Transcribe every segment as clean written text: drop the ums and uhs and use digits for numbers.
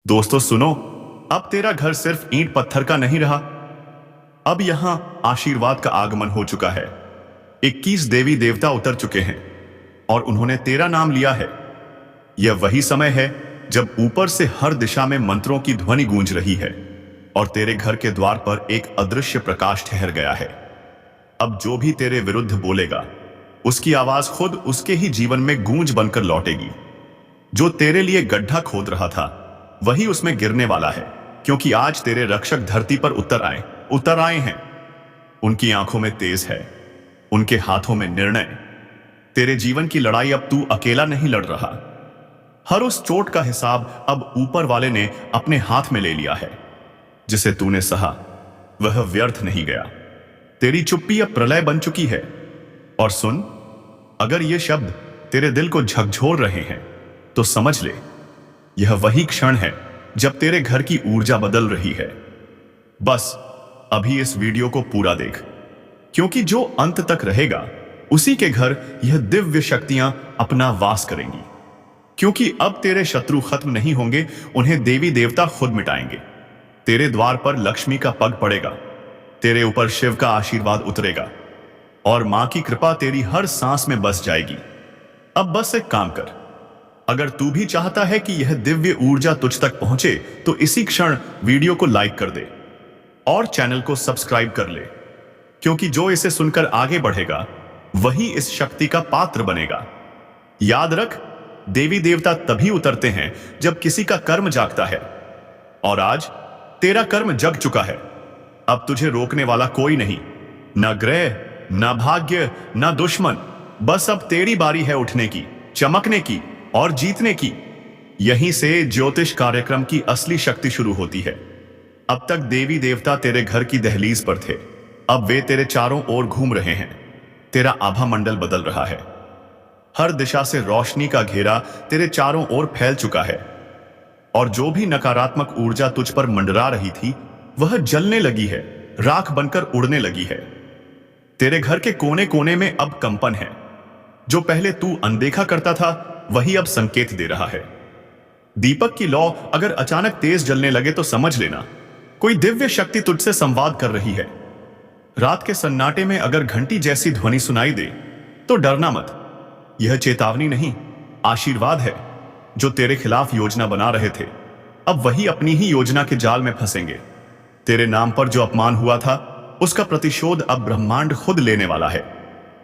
दोस्तों सुनो, अब तेरा घर सिर्फ ईंट पत्थर का नहीं रहा। अब यहां आशीर्वाद का आगमन हो चुका है। 21 देवी देवता उतर चुके हैं और उन्होंने तेरा नाम लिया है। यह वही समय है जब ऊपर से हर दिशा में मंत्रों की ध्वनि गूंज रही है और तेरे घर के द्वार पर एक अदृश्य प्रकाश ठहर गया है। अब जो भी तेरे विरुद्ध बोलेगा, उसकी आवाज खुद उसके ही जीवन में गूंज बनकर लौटेगी। जो तेरे लिए गड्ढा खोद रहा था, वही उसमें गिरने वाला है, क्योंकि आज तेरे रक्षक धरती पर उतर आए हैं। उनकी आंखों में तेज है, उनके हाथों में निर्णय। तेरे जीवन की लड़ाई अब तू अकेला नहीं लड़ रहा। हर उस चोट का हिसाब अब ऊपर वाले ने अपने हाथ में ले लिया है। जिसे तूने सहा, वह व्यर्थ नहीं गया। तेरी चुप्पी अब प्रलय बन चुकी है। और सुन, अगर ये शब्द तेरे दिल को झकझोर रहे हैं, तो समझ ले, यह वही क्षण है जब तेरे घर की ऊर्जा बदल रही है। बस अभी इस वीडियो को पूरा देख, क्योंकि जो अंत तक रहेगा, उसी के घर यह दिव्य शक्तियां अपना वास करेंगी। क्योंकि अब तेरे शत्रु खत्म नहीं होंगे, उन्हें देवी देवता खुद मिटाएंगे। तेरे द्वार पर लक्ष्मी का पग पड़ेगा, तेरे ऊपर शिव का आशीर्वाद उतरेगा और मां की कृपा तेरी हर सांस में बस जाएगी। अब बस एक काम कर, अगर तू भी चाहता है कि यह दिव्य ऊर्जा तुझ तक पहुंचे, तो इसी क्षण वीडियो को लाइक कर दे और चैनल को सब्सक्राइब कर ले, क्योंकि जो इसे सुनकर आगे बढ़ेगा, वही इस शक्ति का पात्र बनेगा। याद रख, देवी देवता तभी उतरते हैं जब किसी का कर्म जागता है, और आज तेरा कर्म जग चुका है। अब तुझे रोकने वाला कोई नहीं, न ग्रह, न भाग्य, न दुश्मन। बस अब तेरी बारी है उठने की, चमकने की और जीतने की। यहीं से ज्योतिष कार्यक्रम की असली शक्ति शुरू होती है। अब तक देवी देवता तेरे घर की दहलीज पर थे, अब वे तेरे चारों ओर घूम रहे हैं। तेरा आभा मंडल बदल रहा है। हर दिशा से रोशनी का घेरा तेरे चारों ओर फैल चुका है, और जो भी नकारात्मक ऊर्जा तुझ पर मंडरा रही थी, वह जलने लगी है, राख बनकर उड़ने लगी है। तेरे घर के कोने कोने में अब कंपन है। जो पहले तू अनदेखा करता था, वही अब संकेत दे रहा है। दीपक की लौ अगर अचानक तेज जलने लगे, तो समझ लेना कोई दिव्य शक्ति तुझसे संवाद कर रही है। रात के सन्नाटे में अगर घंटी जैसी ध्वनि सुनाई दे, तो डरना मत। यह चेतावनी नहीं, आशीर्वाद है। जो तेरे खिलाफ योजना बना रहे थे, अब वही अपनी ही योजना के जाल में फंसेंगे। तेरे नाम पर जो अपमान हुआ था, उसका प्रतिशोध अब ब्रह्मांड खुद लेने वाला है।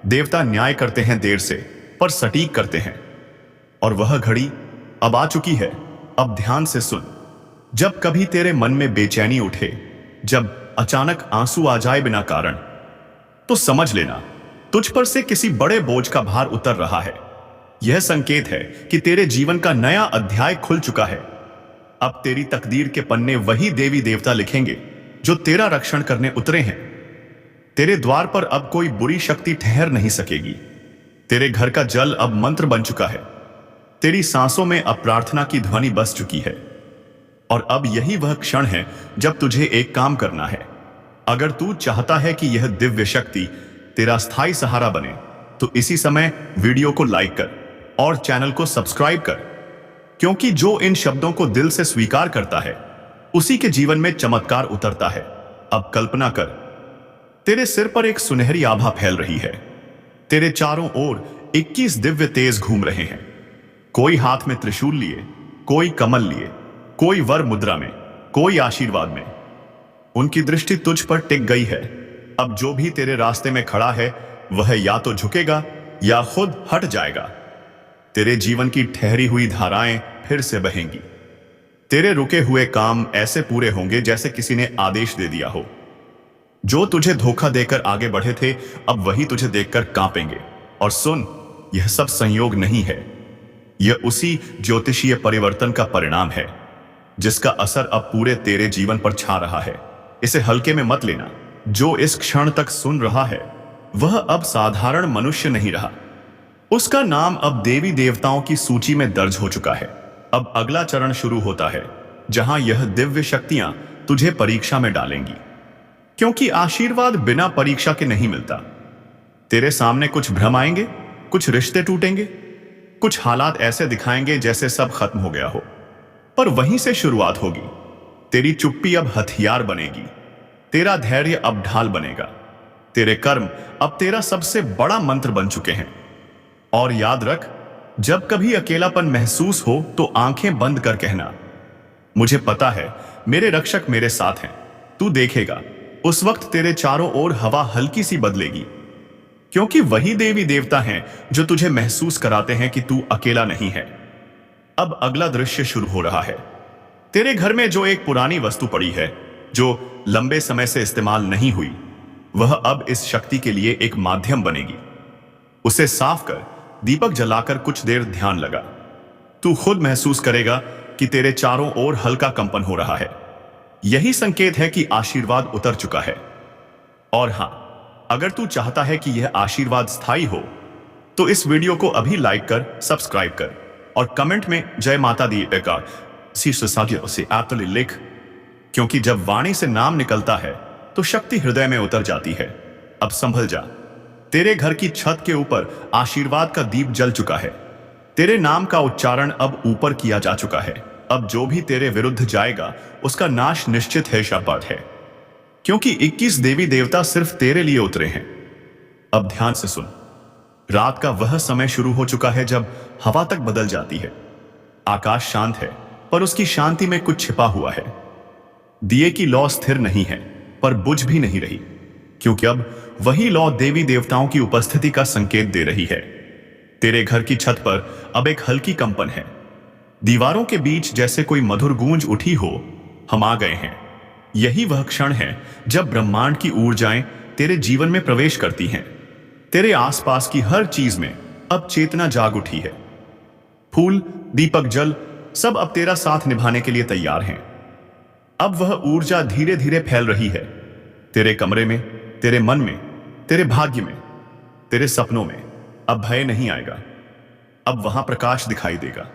देवता न्याय करते हैं देर से, पर सटीक करते हैं। और वह घड़ी अब आ चुकी है। अब ध्यान से सुन, जब कभी तेरे मन में बेचैनी उठे, जब अचानक आंसू आ जाए बिना कारण, तो समझ लेना तुझ पर से किसी बड़े बोझ का भार उतर रहा है। यह संकेत है कि तेरे जीवन का नया अध्याय खुल चुका है। अब तेरी तकदीर के पन्ने वही देवी देवता लिखेंगे जो तेरा रक्षण करने उतरे हैं। तेरे द्वार पर अब कोई बुरी शक्ति ठहर नहीं सकेगी। तेरे घर का जल अब मंत्र बन चुका है। तेरी सांसों में अब प्रार्थना की ध्वनि बस चुकी है। और अब यही वह क्षण है जब तुझे एक काम करना है। अगर तू चाहता है कि यह दिव्य शक्ति तेरा स्थायी सहारा बने, तो इसी समय वीडियो को लाइक कर और चैनल को सब्सक्राइब कर, क्योंकि जो इन शब्दों को दिल से स्वीकार करता है, उसी के जीवन में चमत्कार उतरता है। अब कल्पना कर, तेरे सिर पर एक सुनहरी आभा फैल रही है। तेरे चारों ओर 21 दिव्य तेज घूम रहे हैं। कोई हाथ में त्रिशूल लिए, कोई कमल लिए, कोई वर मुद्रा में, कोई आशीर्वाद में। उनकी दृष्टि तुझ पर टिक गई है। अब जो भी तेरे रास्ते में खड़ा है, वह या तो झुकेगा या खुद हट जाएगा। तेरे जीवन की ठहरी हुई धाराएं फिर से बहेंगी। तेरे रुके हुए काम ऐसे पूरे होंगे जैसे किसी ने आदेश दे दिया हो। जो तुझे धोखा देकर आगे बढ़े थे, अब वही तुझे देखकर कांपेंगे। और सुन, यह सब संयोग नहीं है, यह उसी ज्योतिषीय परिवर्तन का परिणाम है, जिसका असर अब पूरे तेरे जीवन पर छा रहा है। इसे हल्के में मत लेना। जो इस क्षण तक सुन रहा है, वह अब साधारण मनुष्य नहीं रहा। उसका नाम अब देवी देवताओं की सूची में दर्ज हो चुका है। अब अगला चरण शुरू होता है, जहां यह दिव्य शक्तियां तुझे परीक्षा में डालेंगी, क्योंकि आशीर्वाद बिना परीक्षा के नहीं मिलता। तेरे सामने कुछ भ्रम आएंगे, कुछ रिश्ते टूटेंगे, कुछ हालात ऐसे दिखाएंगे जैसे सब खत्म हो गया हो। पर वहीं से शुरुआत होगी। तेरी चुप्पी अब हथियार बनेगी, तेरा धैर्य अब ढाल बनेगा, तेरे कर्म अब तेरा सबसे बड़ा मंत्र बन चुके हैं। और याद रख, जब कभी अकेलापन महसूस हो तो आंखें बंद कर कहना, मुझे पता है मेरे रक्षक मेरे साथ हैं। तू देखेगा, उस वक्त तेरे चारों ओर हवा हल्की सी बदलेगी, क्योंकि वही देवी देवता हैं जो तुझे महसूस कराते हैं कि तू अकेला नहीं है। अब अगला दृश्य शुरू हो रहा है। तेरे घर में जो एक पुरानी वस्तु पड़ी है, जो लंबे समय से इस्तेमाल नहीं हुई, वह अब इस शक्ति के लिए एक माध्यम बनेगी। उसे साफ कर, दीपक जलाकर कुछ देर ध्यान लगा। तू खुद महसूस करेगा कि तेरे चारों ओर हल्का कंपन हो रहा है। यही संकेत है कि आशीर्वाद उतर चुका है। और हां, अगर तू चाहता है कि यह आशीर्वाद स्थायी हो, तो इस वीडियो को अभी लाइक कर, सब्सक्राइब कर और कमेंट में जय माता दी का से लिख, क्योंकि जब वाणी से नाम निकलता है तो शक्ति हृदय में उतर जाती है। अब संभल जा, तेरे घर की छत के ऊपर आशीर्वाद का दीप जल चुका है। तेरे नाम का उच्चारण अब ऊपर किया जा चुका है। अब जो भी तेरे विरुद्ध जाएगा उसका नाश निश्चित है, शपथ है, क्योंकि 21 देवी देवता सिर्फ तेरे लिए उतरे हैं। अब ध्यान से सुन, रात का वह समय शुरू हो चुका है जब हवा तक बदल जाती है। आकाश शांत है, पर उसकी शांति में कुछ छिपा हुआ है। दिए की लौ स्थिर नहीं है, पर बुझ भी नहीं रही, क्योंकि अब वही लौ देवी देवताओं की उपस्थिति का संकेत दे रही है। तेरे घर की छत पर अब एक हल्की कंपन है। दीवारों के बीच जैसे कोई मधुर गूंज उठी हो। हम आ गए हैं। यही वह क्षण है जब ब्रह्मांड की ऊर्जाएं तेरे जीवन में प्रवेश करती हैं। तेरे आसपास की हर चीज में अब चेतना जाग उठी है। फूल, दीपक, जल सब अब तेरा साथ निभाने के लिए तैयार हैं। अब वह ऊर्जा धीरे धीरे फैल रही है, तेरे कमरे में, तेरे मन में, तेरे भाग्य में, तेरे सपनों में। अब भय नहीं आएगा, अब वहां प्रकाश दिखाई देगा,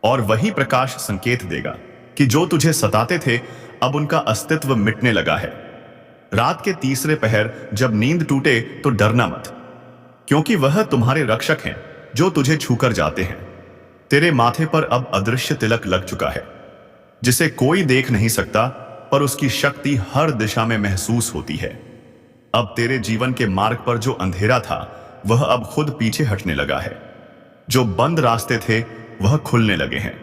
और वही प्रकाश संकेत देगा कि जो तुझे सताते थे अब उनका अस्तित्व मिटने लगा है। रात के तीसरे पहर जब नींद टूटे तो डरना मत, क्योंकि वह तुम्हारे रक्षक हैं जो तुझे छूकर जाते हैं। तेरे माथे पर अब अदृश्य तिलक लग चुका है, जिसे कोई देख नहीं सकता, पर उसकी शक्ति हर दिशा में महसूस होती है। अब तेरे जीवन के मार्ग पर जो अंधेरा था वह अब खुद पीछे हटने लगा है। जो बंद रास्ते थे वह खुलने लगे हैं।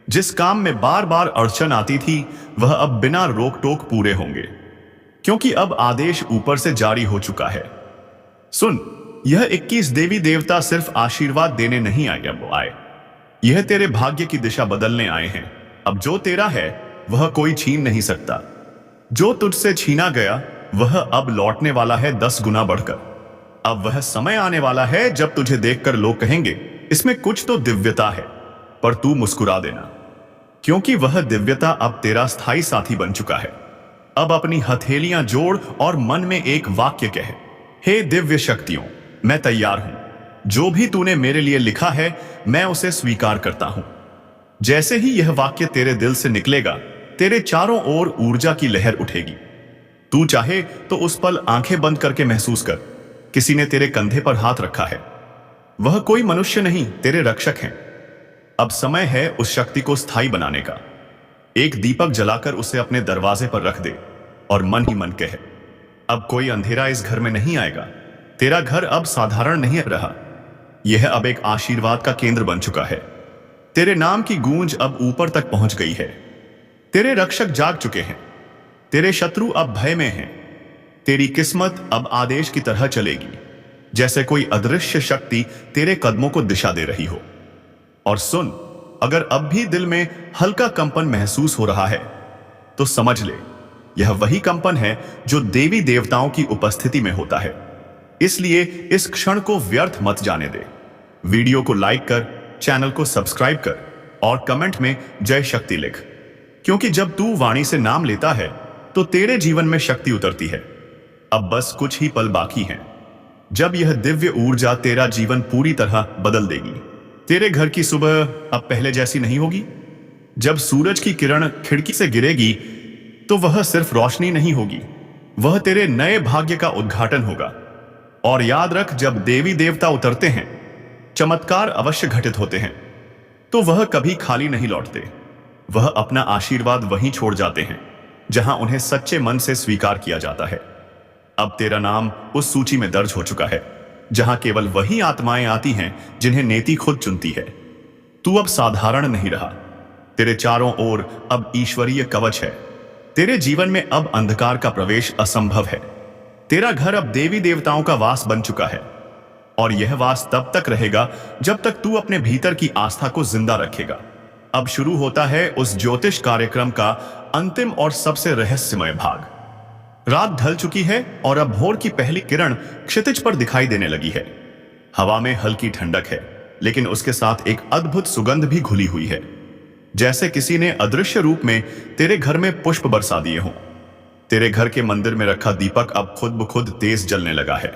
जिस काम में बार बार अड़चन आती थी वह अब बिना रोक टोक पूरे होंगे, क्योंकि अब आदेश ऊपर से जारी हो चुका है। सुन, यह 21 देवी देवता सिर्फ आशीर्वाद देने नहीं आए, यह तेरे भाग्य की दिशा बदलने आए हैं। अब जो तेरा है वह कोई छीन नहीं सकता। जो तुझसे छीना गया वह अब लौटने वाला है 10 गुना बढ़कर। अब वह समय आने वाला है जब तुझे देखकर लोग कहेंगे, इसमें कुछ तो दिव्यता है, पर तू मुस्कुरा देना, क्योंकि वह दिव्यता अब तेरा स्थायी साथी बन चुका है। अब अपनी हथेलियां जोड़ और मन में एक वाक्य कहे, हे दिव्य शक्तियों, मैं तैयार हूं। जो भी तूने मेरे लिए लिखा है मैं उसे स्वीकार करता हूं। जैसे ही यह वाक्य तेरे दिल से निकलेगा, तेरे चारों ओर ऊर्जा की लहर उठेगी। तू चाहे तो उस पल आंखें बंद करके महसूस कर, किसी ने तेरे कंधे पर हाथ रखा है। वह कोई मनुष्य नहीं, तेरे रक्षक हैं। अब समय है उस शक्ति को स्थायी बनाने का। एक दीपक जलाकर उसे अपने दरवाजे पर रख दे और मन ही मन कहे, अब कोई अंधेरा इस घर में नहीं आएगा। तेरा घर अब साधारण नहीं रहा, यह अब एक आशीर्वाद का केंद्र बन चुका है। तेरे नाम की गूंज अब ऊपर तक पहुंच गई है। तेरे रक्षक जाग चुके हैं, तेरे शत्रु अब भय में हैं। तेरी किस्मत अब आदेश की तरह चलेगी, जैसे कोई अदृश्य शक्ति तेरे कदमों को दिशा दे रही हो। और सुन, अगर अब भी दिल में हल्का कंपन महसूस हो रहा है तो समझ ले, यह वही कंपन है जो देवी देवताओं की उपस्थिति में होता है। इसलिए इस क्षण को व्यर्थ मत जाने दे। वीडियो को लाइक कर, चैनल को सब्सक्राइब कर और कमेंट में जय शक्ति लिख, क्योंकि जब तू वाणी से नाम लेता है तो तेरे जीवन में शक्ति उतरती है। अब बस कुछ ही पल बाकी हैं, जब यह दिव्य ऊर्जा तेरा जीवन पूरी तरह बदल देगी। तेरे घर की सुबह अब पहले जैसी नहीं होगी। जब सूरज की किरण खिड़की से गिरेगी तो वह सिर्फ रोशनी नहीं होगी, वह तेरे नए भाग्य का उद्घाटन होगा। और याद रख, जब देवी देवता उतरते हैं, चमत्कार अवश्य घटित होते हैं, तो वह कभी खाली नहीं लौटते। वह अपना आशीर्वाद वहीं छोड़ जाते हैं जहां उन्हें सच्चे मन से स्वीकार किया जाता है। अब तेरा नाम उस सूची में दर्ज हो चुका है जहां केवल वही आत्माएं आती हैं जिन्हें नेति खुद चुनती है। तू अब साधारण नहीं रहा। तेरे चारों ओर अब ईश्वरीय कवच है। तेरे जीवन में अब अंधकार का प्रवेश असंभव है। तेरा घर अब देवी देवताओं का वास बन चुका है और यह वास तब तक रहेगा जब तक तू अपने भीतर की आस्था को जिंदा रखेगा। अब शुरू होता है उस ज्योतिष कार्यक्रम का अंतिम और सबसे रहस्यमय भाग। रात ढल चुकी है और अब भोर की पहली किरण क्षितिज पर दिखाई देने लगी है। हवा में हल्की ठंडक है, लेकिन उसके साथ एक अद्भुत सुगंध भी घुली हुई है, जैसे किसी ने अदृश्य रूप में तेरे घर में पुष्प बरसा दिए हों। तेरे घर के मंदिर में रखा दीपक अब खुद ब खुद तेज जलने लगा है।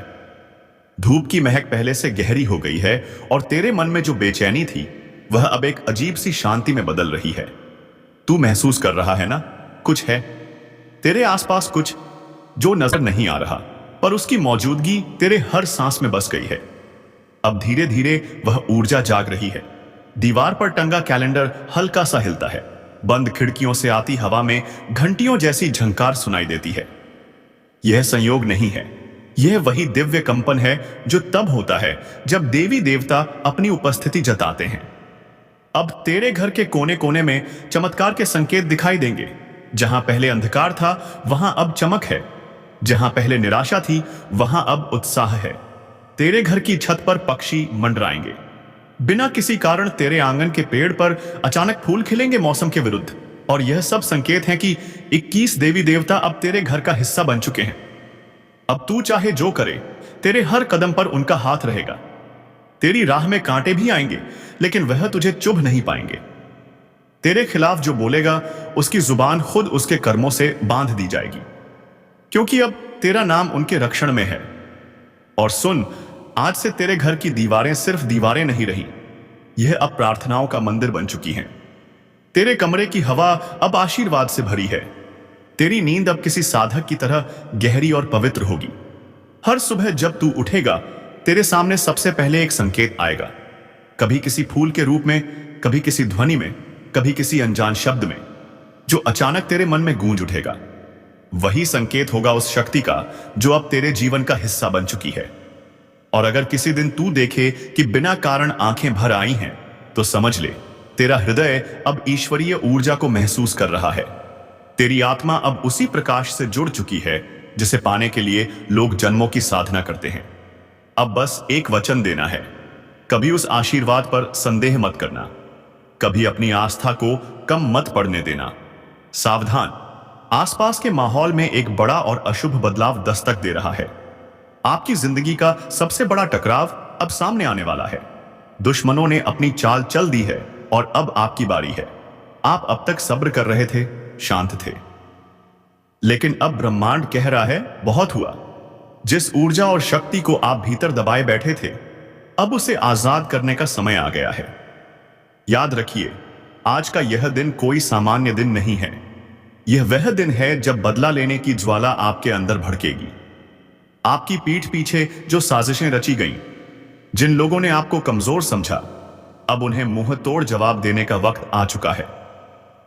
धूप की महक पहले से गहरी हो गई है और तेरे मन में जो बेचैनी थी वह अब एक अजीब सी शांति में बदल रही है। तू महसूस कर रहा है ना, कुछ है तेरे आसपास, कुछ जो नजर नहीं आ रहा, पर उसकी मौजूदगी तेरे हर सांस में बस गई है। अब धीरे धीरे वह ऊर्जा जाग रही है। दीवार पर टंगा कैलेंडर हल्का सा हिलता है। बंद खिड़कियों से आती हवा में घंटियों जैसी झंकार सुनाई देती है। यह संयोग नहीं है, यह वही दिव्य कंपन है जो तब होता है जब देवी देवता अपनी उपस्थिति जताते हैं। अब तेरे घर के कोने कोने में चमत्कार के संकेत दिखाई देंगे। जहां पहले अंधकार था वहां अब चमक है। जहां पहले निराशा थी वहां अब उत्साह है। तेरे घर की छत पर पक्षी मंडराएंगे। बिना किसी कारण तेरे आंगन के पेड़ पर अचानक फूल खिलेंगे मौसम के विरुद्ध। और यह सब संकेत हैं कि 21 देवी देवता अब तेरे घर का हिस्सा बन चुके हैं। अब तू चाहे जो करे, तेरे हर कदम पर उनका हाथ रहेगा। तेरी राह में कांटे भी आएंगे, लेकिन वह तुझे चुभ नहीं पाएंगे। तेरे खिलाफ जो बोलेगा उसकी जुबान खुद उसके कर्मों से बांध दी जाएगी, क्योंकि अब तेरा नाम उनके रक्षण में है। और सुन, आज से तेरे घर की दीवारें सिर्फ दीवारें नहीं रही, यह अब प्रार्थनाओं का मंदिर बन चुकी हैं। तेरे कमरे की हवा अब आशीर्वाद से भरी है। तेरी नींद अब किसी साधक की तरह गहरी और पवित्र होगी। हर सुबह जब तू उठेगा, तेरे सामने सबसे पहले एक संकेत आएगा, कभी किसी फूल के रूप में, कभी किसी ध्वनि में, कभी किसी अनजान शब्द में, जो अचानक तेरे मन में गूंज उठेगा। वही संकेत होगा उस शक्ति का जो अब तेरे जीवन का हिस्सा बन चुकी है। और अगर किसी दिन तू देखे कि बिना कारण आंखें भर आई हैं, तो समझ ले तेरा हृदय अब ईश्वरीय ऊर्जा को महसूस कर रहा है। तेरी आत्मा अब उसी प्रकाश से जुड़ चुकी है जिसे पाने के लिए लोग जन्मों की साधना करते हैं। अब बस एक वचन देना है, कभी उस आशीर्वाद पर संदेह मत करना, कभी अपनी आस्था को कम मत पड़ने देना। सावधान, आसपास के माहौल में एक बड़ा और अशुभ बदलाव दस्तक दे रहा है। आपकी जिंदगी का सबसे बड़ा टकराव अब सामने आने वाला है। दुश्मनों ने अपनी चाल चल दी है और अब आपकी बारी है। आप अब तक सब्र कर रहे थे, शांत थे, लेकिन अब ब्रह्मांड कह रहा है बहुत हुआ। जिस ऊर्जा और शक्ति को आप भीतर दबाए बैठे थे, अब उसे आजाद करने का समय आ गया है। याद रखिए, आज का यह दिन कोई सामान्य दिन नहीं है। यह वह दिन है जब बदला लेने की ज्वाला आपके अंदर भड़केगी। आपकी पीठ पीछे जो साजिशें रची गईं, जिन लोगों ने आपको कमजोर समझा, अब उन्हें मुंह तोड़ जवाब देने का वक्त आ चुका है।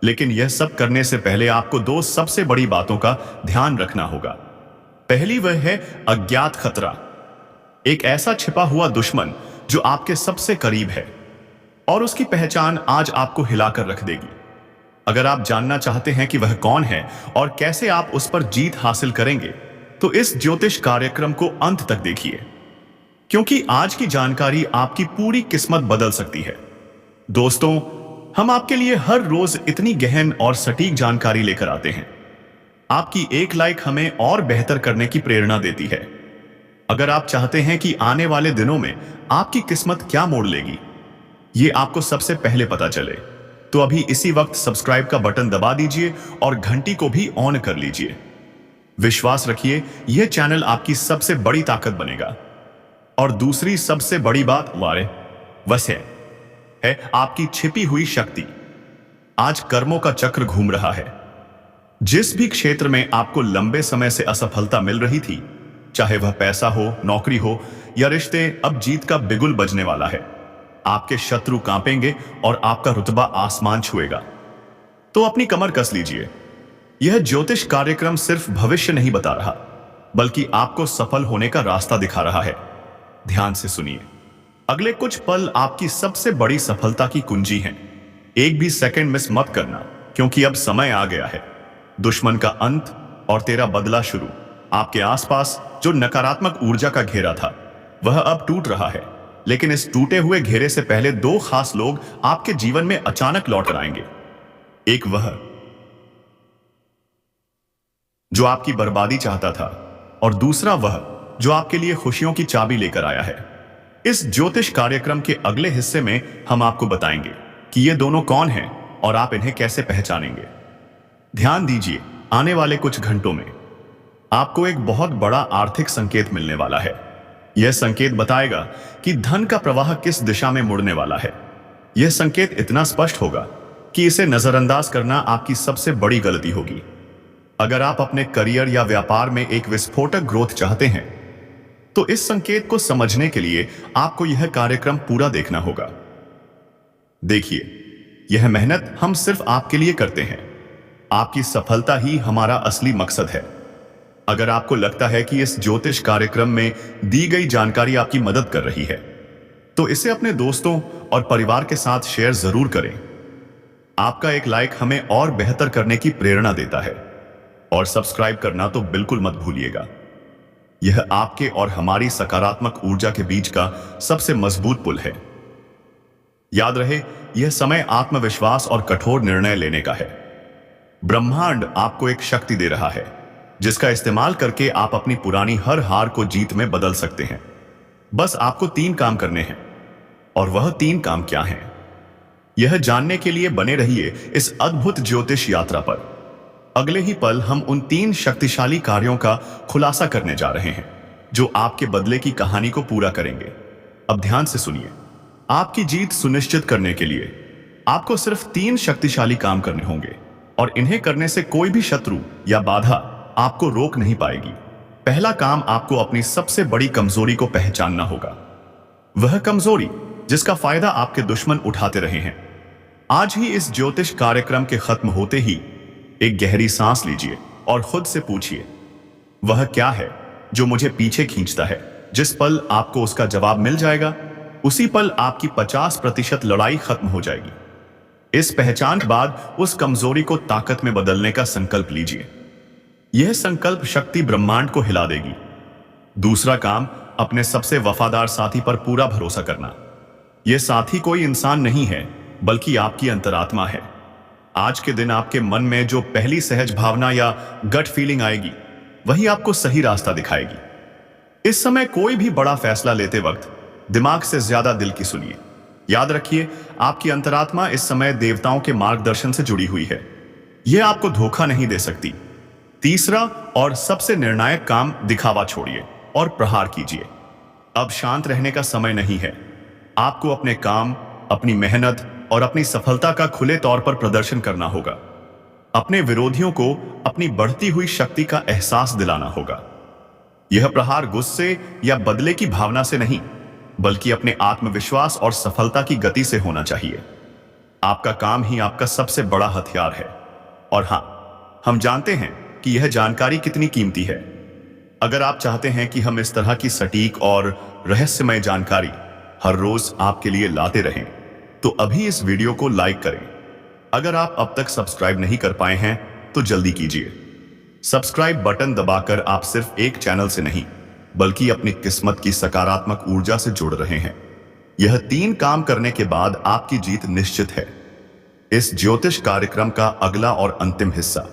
लेकिन यह सब करने से पहले आपको दो सबसे बड़ी बातों का ध्यान रखना होगा। पहली वह है अज्ञात खतरा, एक ऐसा छिपा हुआ दुश्मन जो आपके सबसे करीब है और उसकी पहचान आज आपको हिलाकर रख देगी। अगर आप जानना चाहते हैं कि वह कौन है और कैसे आप उस पर जीत हासिल करेंगे, तो इस ज्योतिष कार्यक्रम को अंत तक देखिए, क्योंकि आज की जानकारी आपकी पूरी किस्मत बदल सकती है। दोस्तों, हम आपके लिए हर रोज इतनी गहन और सटीक जानकारी लेकर आते हैं। आपकी एक लाइक हमें और बेहतर करने की प्रेरणा देती है। अगर आप चाहते हैं कि आने वाले दिनों में आपकी किस्मत क्या मोड़ लेगी, ये आपको सबसे पहले पता चले, तो अभी इसी वक्त सब्सक्राइब का बटन दबा दीजिए और घंटी को भी ऑन कर लीजिए। विश्वास रखिए, यह चैनल आपकी सबसे बड़ी ताकत बनेगा। और दूसरी सबसे बड़ी बात वह है आपकी छिपी हुई शक्ति। आज कर्मों का चक्र घूम रहा है। जिस भी क्षेत्र में आपको लंबे समय से असफलता मिल रही थी, चाहे वह पैसा हो, नौकरी हो या रिश्ते, अब जीत का बिगुल बजने वाला है। आपके शत्रु कांपेंगे और आपका रुतबा आसमान छुएगा। तो अपनी कमर कस लीजिए। यह ज्योतिष कार्यक्रम सिर्फ भविष्य नहीं बता रहा, बल्कि आपको सफल होने का रास्ता दिखा रहा है। ध्यान से सुनिए। अगले कुछ पल आपकी सबसे बड़ी सफलता की कुंजी हैं। एक भी सेकंड मिस मत करना, क्योंकि अब समय आ गया है। दुश्मन का अंत और तेरा बदला शुरू। आपके आसपास जो नकारात्मक ऊर्जा का घेरा था, वह अब टूट रहा है। लेकिन इस टूटे हुए घेरे से पहले दो खास लोग आपके जीवन में अचानक लौट कर आएंगे। एक वह जो आपकी बर्बादी चाहता था, और दूसरा वह जो आपके लिए खुशियों की चाबी लेकर आया है। इस ज्योतिष कार्यक्रम के अगले हिस्से में हम आपको बताएंगे कि ये दोनों कौन हैं और आप इन्हें कैसे पहचानेंगे। ध्यान दीजिए, आने वाले कुछ घंटों में आपको एक बहुत बड़ा आर्थिक संकेत मिलने वाला है। यह संकेत बताएगा कि धन का प्रवाह किस दिशा में मुड़ने वाला है। यह संकेत इतना स्पष्ट होगा कि इसे नजरअंदाज करना आपकी सबसे बड़ी गलती होगी। अगर आप अपने करियर या व्यापार में एक विस्फोटक ग्रोथ चाहते हैं, तो इस संकेत को समझने के लिए आपको यह कार्यक्रम पूरा देखना होगा। देखिए, यह मेहनत हम सिर्फ आपके लिए करते हैं। आपकी सफलता ही हमारा असली मकसद है। अगर आपको लगता है कि इस ज्योतिष कार्यक्रम में दी गई जानकारी आपकी मदद कर रही है, तो इसे अपने दोस्तों और परिवार के साथ शेयर जरूर करें। आपका एक लाइक हमें और बेहतर करने की प्रेरणा देता है, और सब्सक्राइब करना तो बिल्कुल मत भूलिएगा। यह आपके और हमारी सकारात्मक ऊर्जा के बीच का सबसे मजबूत पुल है। याद रहे, यह समय आत्मविश्वास और कठोर निर्णय लेने का है। ब्रह्मांड आपको एक शक्ति दे रहा है, जिसका इस्तेमाल करके आप अपनी पुरानी हर हार को जीत में बदल सकते हैं। बस आपको 3 काम करने हैं। और वह 3 काम क्या हैं? यह जानने के लिए बने रहिए इस अद्भुत ज्योतिष यात्रा पर। अगले ही पल हम उन 3 शक्तिशाली कार्यों का खुलासा करने जा रहे हैं, जो आपके बदले की कहानी को पूरा करेंगे। अब ध्यान से सुनिए। आपकी जीत सुनिश्चित करने के लिए आपको सिर्फ 3 शक्तिशाली काम करने होंगे, और इन्हें करने से कोई भी शत्रु या बाधा आपको रोक नहीं पाएगी। पहला काम, आपको अपनी सबसे बड़ी कमजोरी को पहचानना होगा। वह कमजोरी जिसका फायदा आपके दुश्मन उठाते रहे हैं। आज ही इस ज्योतिष कार्यक्रम के खत्म होते ही एक गहरी सांस लीजिए और खुद से पूछिए, वह क्या है जो मुझे पीछे खींचता है? जिस पल आपको उसका जवाब मिल जाएगा, उसी पल आपकी 50% लड़ाई खत्म हो जाएगी। इस पहचान के बाद उस कमजोरी को ताकत में बदलने का संकल्प लीजिए। यह संकल्प शक्ति ब्रह्मांड को हिला देगी। दूसरा काम, अपने सबसे वफादार साथी पर पूरा भरोसा करना। यह साथी कोई इंसान नहीं है, बल्कि आपकी अंतरात्मा है। आज के दिन आपके मन में जो पहली सहज भावना या गट फीलिंग आएगी, वही आपको सही रास्ता दिखाएगी। इस समय कोई भी बड़ा फैसला लेते वक्त दिमाग से ज्यादा दिल की सुनिए। याद रखिए, आपकी अंतरात्मा इस समय देवताओं के मार्गदर्शन से जुड़ी हुई है। यह आपको धोखा नहीं दे सकती। तीसरा और सबसे निर्णायक काम, दिखावा छोड़िए और प्रहार कीजिए। अब शांत रहने का समय नहीं है। आपको अपने काम, अपनी मेहनत और अपनी सफलता का खुले तौर पर प्रदर्शन करना होगा। अपने विरोधियों को अपनी बढ़ती हुई शक्ति का एहसास दिलाना होगा। यह प्रहार गुस्से या बदले की भावना से नहीं, बल्कि अपने आत्मविश्वास और सफलता की गति से होना चाहिए। आपका काम ही आपका सबसे बड़ा हथियार है। और हां, हम जानते हैं कि यह जानकारी कितनी कीमती है। अगर आप चाहते हैं कि हम इस तरह की सटीक और रहस्यमय जानकारी हर रोज आपके लिए लाते रहें, तो अभी इस वीडियो को लाइक करें। अगर आप अब तक सब्सक्राइब नहीं कर पाए हैं, तो जल्दी कीजिए। सब्सक्राइब बटन दबाकर आप सिर्फ एक चैनल से नहीं, बल्कि अपनी किस्मत की सकारात्मक ऊर्जा से जुड़ रहे हैं। यह 3 काम करने के बाद आपकी जीत निश्चित है। इस ज्योतिष कार्यक्रम का अगला और अंतिम हिस्सा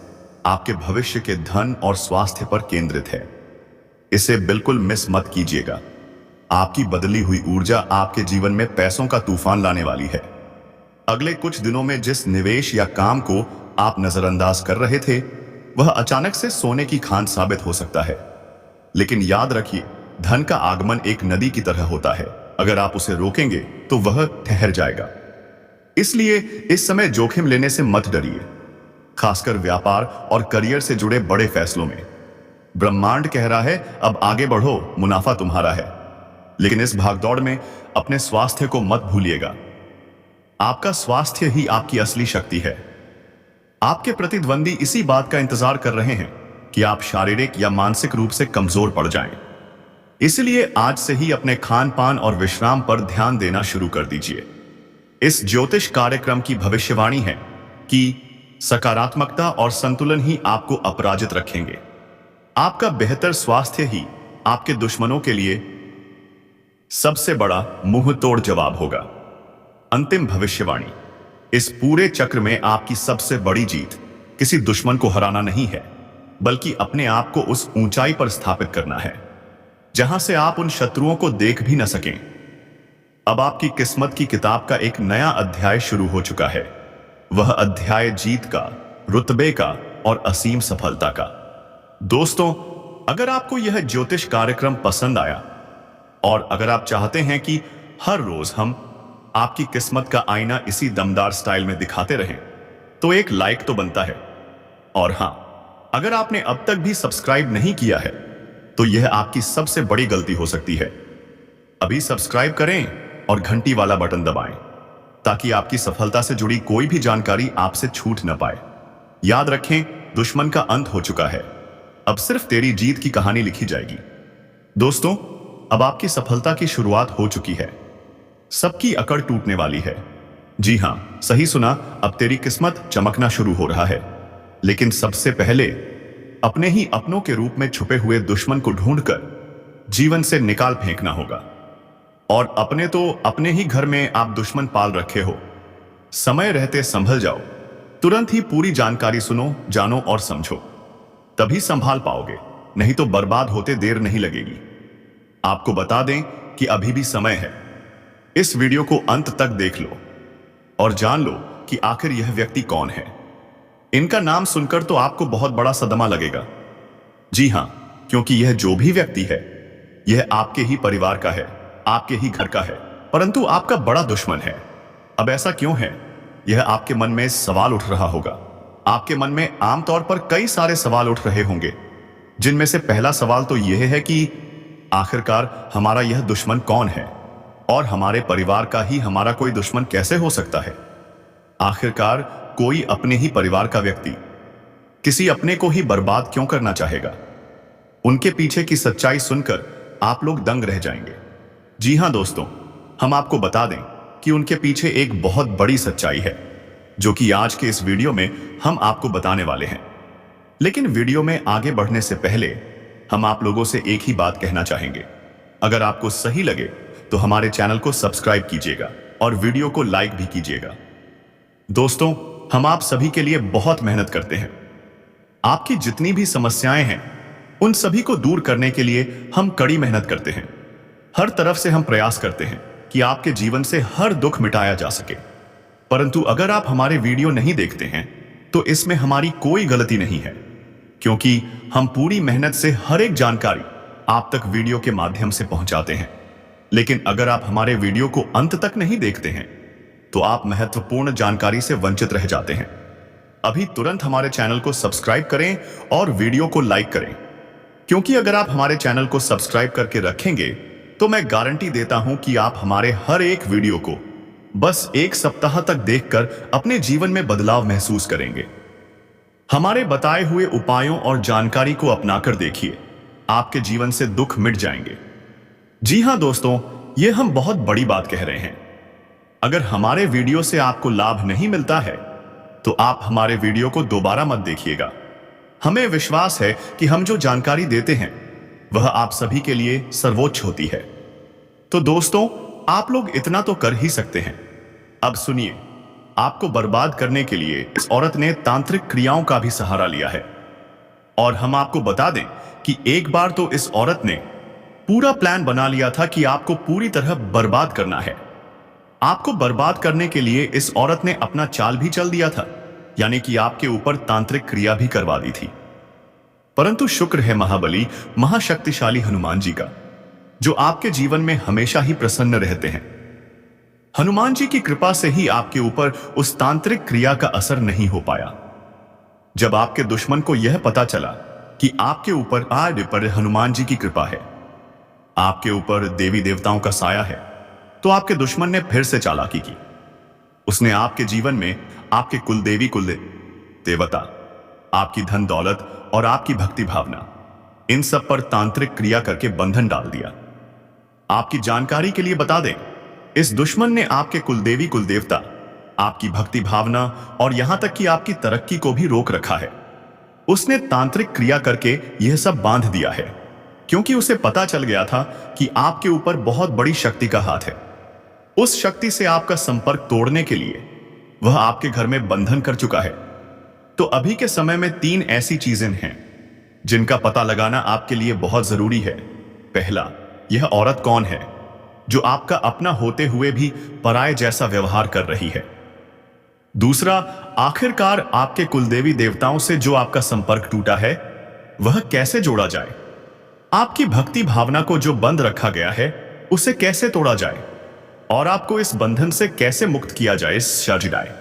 आपके भविष्य के धन और स्वास्थ्य पर केंद्रित है। इसे बिल्कुल मिस मत कीजिएगा। आपकी बदली हुई ऊर्जा आपके जीवन में पैसों का तूफान लाने वाली है। अगले कुछ दिनों में जिस निवेश या काम को आप नजरअंदाज कर रहे थे, वह अचानक से सोने की खान साबित हो सकता है। लेकिन याद रखिए, धन का आगमन एक नदी की तरह होता है। अगर आप उसे रोकेंगे तो वह ठहर जाएगा। इसलिए इस समय जोखिम लेने से मत डरिए, खासकर व्यापार और करियर से जुड़े बड़े फैसलों में। ब्रह्मांड कह रहा है, अब आगे बढ़ो, मुनाफा तुम्हारा है। लेकिन इस भागदौड़ में अपने स्वास्थ्य को मत भूलिएगा। आपका स्वास्थ्य ही आपकी असली शक्ति है। आपके प्रतिद्वंदी इसी बात का इंतजार कर रहे हैं कि आप शारीरिक या मानसिक रूप से कमजोर पड़ जाएं। इसलिए आज से ही अपने खान पान और विश्राम पर ध्यान देना शुरू कर दीजिए। इस ज्योतिष कार्यक्रम की भविष्यवाणी है कि सकारात्मकता और संतुलन ही आपको अपराजित रखेंगे। आपका बेहतर स्वास्थ्य ही आपके दुश्मनों के लिए सबसे बड़ा मुंह तोड़ जवाब होगा। अंतिम भविष्यवाणी, इस पूरे चक्र में आपकी सबसे बड़ी जीत किसी दुश्मन को हराना नहीं है, बल्कि अपने आप को उस ऊंचाई पर स्थापित करना है जहां से आप उन शत्रुओं को देख भी न सकें। अब आपकी किस्मत की किताब का एक नया अध्याय शुरू हो चुका है। वह अध्याय जीत का, रुतबे का और असीम सफलता का। दोस्तों, अगर आपको यह ज्योतिष कार्यक्रम पसंद आया और अगर आप चाहते हैं कि हर रोज हम आपकी किस्मत का आईना इसी दमदार स्टाइल में दिखाते रहें, तो एक लाइक तो बनता है। और हां, अगर आपने अब तक भी सब्सक्राइब नहीं किया है तो यह आपकी सबसे बड़ी गलती हो सकती है। अभी सब्सक्राइब करें और घंटी वाला बटन दबाएं ताकि आपकी सफलता से जुड़ी कोई भी जानकारी आपसे छूट न पाए। याद रखें, दुश्मन का अंत हो चुका है, अब सिर्फ तेरी जीत की कहानी लिखी जाएगी। दोस्तों, अब आपकी सफलता की शुरुआत हो चुकी है। सबकी अकड़ टूटने वाली है। जी हां, सही सुना, अब तेरी किस्मत चमकना शुरू हो रहा है। लेकिन सबसे पहले अपने ही अपनों के रूप में छुपे हुए दुश्मन को ढूंढकर जीवन से निकाल फेंकना होगा। और अपने तो अपने ही घर में आप दुश्मन पाल रखे हो। समय रहते संभल जाओ, तुरंत ही पूरी जानकारी सुनो, जानो और समझो, तभी संभाल पाओगे, नहीं तो बर्बाद होते देर नहीं लगेगी। आपको बता दें कि अभी भी समय है। इस वीडियो को अंत तक देख लो और जान लो कि आखिर यह व्यक्ति कौन है। इनका नाम सुनकर तो आपको बहुत बड़ा सदमा लगेगा। जी हां, क्योंकि यह जो भी व्यक्ति है, यह आपके ही परिवार का है, आपके ही घर का है, परंतु आपका बड़ा दुश्मन है। अब ऐसा क्यों है? यह आपके मन में सवाल उठ रहा होगा। आपके मन में आमतौर पर कई सारे सवाल उठ रहे होंगे, जिनमें से पहला सवाल तो यह है कि आखिरकार हमारा यह दुश्मन कौन है और हमारे परिवार का ही हमारा कोई दुश्मन कैसे हो सकता है? आखिरकार कोई अपने ही परिवार का व्यक्ति किसी अपने को ही बर्बाद क्यों करना चाहेगा? उनके पीछे की सच्चाई सुनकर आप लोग दंग रह जाएंगे। जी हां दोस्तों, हम आपको बता दें कि उनके पीछे एक बहुत बड़ी सच्चाई है, जो कि आज के इस वीडियो में हम आपको बताने वाले हैं। लेकिन वीडियो में आगे बढ़ने से पहले हम आप लोगों से एक ही बात कहना चाहेंगे। अगर आपको सही लगे तो हमारे चैनल को सब्सक्राइब कीजिएगा और वीडियो को लाइक भी कीजिएगा। दोस्तों, हम आप सभी के लिए बहुत मेहनत करते हैं। आपकी जितनी भी समस्याएं हैं, उन सभी को दूर करने के लिए हम कड़ी मेहनत करते हैं। हर तरफ से हम प्रयास करते हैं कि आपके जीवन से हर दुख मिटाया जा सके। परंतु अगर आप हमारे वीडियो नहीं देखते हैं तो इसमें हमारी कोई गलती नहीं है, क्योंकि हम पूरी मेहनत से हर एक जानकारी आप तक वीडियो के माध्यम से पहुंचाते हैं। लेकिन अगर आप हमारे वीडियो को अंत तक नहीं देखते हैं तो आप महत्वपूर्ण जानकारी से वंचित रह जाते हैं। अभी तुरंत हमारे चैनल को सब्सक्राइब करें और वीडियो को लाइक करें, क्योंकि अगर आप हमारे चैनल को सब्सक्राइब करके रखेंगे तो मैं गारंटी देता हूं कि आप हमारे हर एक वीडियो को बस एक सप्ताह तक देखकर अपने जीवन में बदलाव महसूस करेंगे। हमारे बताए हुए उपायों और जानकारी को अपनाकर देखिए, आपके जीवन से दुख मिट जाएंगे। जी हां दोस्तों, ये हम बहुत बड़ी बात कह रहे हैं। अगर हमारे वीडियो से आपको लाभ नहीं मिलता है तो आप हमारे वीडियो को दोबारा मत देखिएगा। हमें विश्वास है कि हम जो जानकारी देते हैं वह आप सभी के लिए सर्वोच्च होती है। तो दोस्तों, आप लोग इतना तो कर ही सकते हैं। अब सुनिए, आपको बर्बाद करने के लिए इस औरत ने तांत्रिक क्रियाओं का भी सहारा लिया है। और हम आपको बता दें कि एक बार तो इस औरत ने पूरा प्लान बना लिया था कि आपको पूरी तरह बर्बाद करना है। आपको बर्बाद करने के लिए इस औरत ने अपना चाल भी चल दिया था, यानी कि आपके ऊपर तांत्रिक क्रिया भी करवा दी थी। परंतु शुक्र है महाबली, महाशक्तिशाली हनुमान जी का, जो आपके जीवन में हमेशा ही प्रसन्न रहते हैं। हनुमान जी की कृपा से ही आपके ऊपर उस तांत्रिक क्रिया का असर नहीं हो पाया। जब आपके दुश्मन को यह पता चला कि आपके ऊपर आज पर हनुमान जी की कृपा है, आपके ऊपर देवी देवताओं का साया है, तो आपके दुश्मन ने फिर से चालाकी की। उसने आपके जीवन में आपके कुलदेवी देवता आपकी धन दौलत और आपकी भक्ति भावना, इन सब पर तांत्रिक क्रिया करके बंधन डाल दिया। आपकी जानकारी के लिए बता दें, इस दुश्मन ने आपके कुलदेवी कुलदेवता, आपकी भक्ति भावना और यहां तक कि आपकी तरक्की को भी रोक रखा है। उसने तांत्रिक क्रिया करके यह सब बांध दिया है, क्योंकि उसे पता चल गया था कि आपके ऊपर बहुत बड़ी शक्ति का हाथ है। उस शक्ति से आपका संपर्क तोड़ने के लिए वह आपके घर में बंधन कर चुका है। तो अभी के समय में 3 ऐसी चीजें हैं जिनका पता लगाना आपके लिए बहुत जरूरी है। पहला, यह औरत कौन है जो आपका अपना होते हुए भी पराये जैसा व्यवहार कर रही है। दूसरा, आखिरकार आपके कुलदेवी देवताओं से जो आपका संपर्क टूटा है वह कैसे जोड़ा जाए। आपकी भक्ति भावना को जो बंद रखा गया है उसे कैसे तोड़ा जाए और आपको इस बंधन से कैसे मुक्त किया जाए। शाजिदाय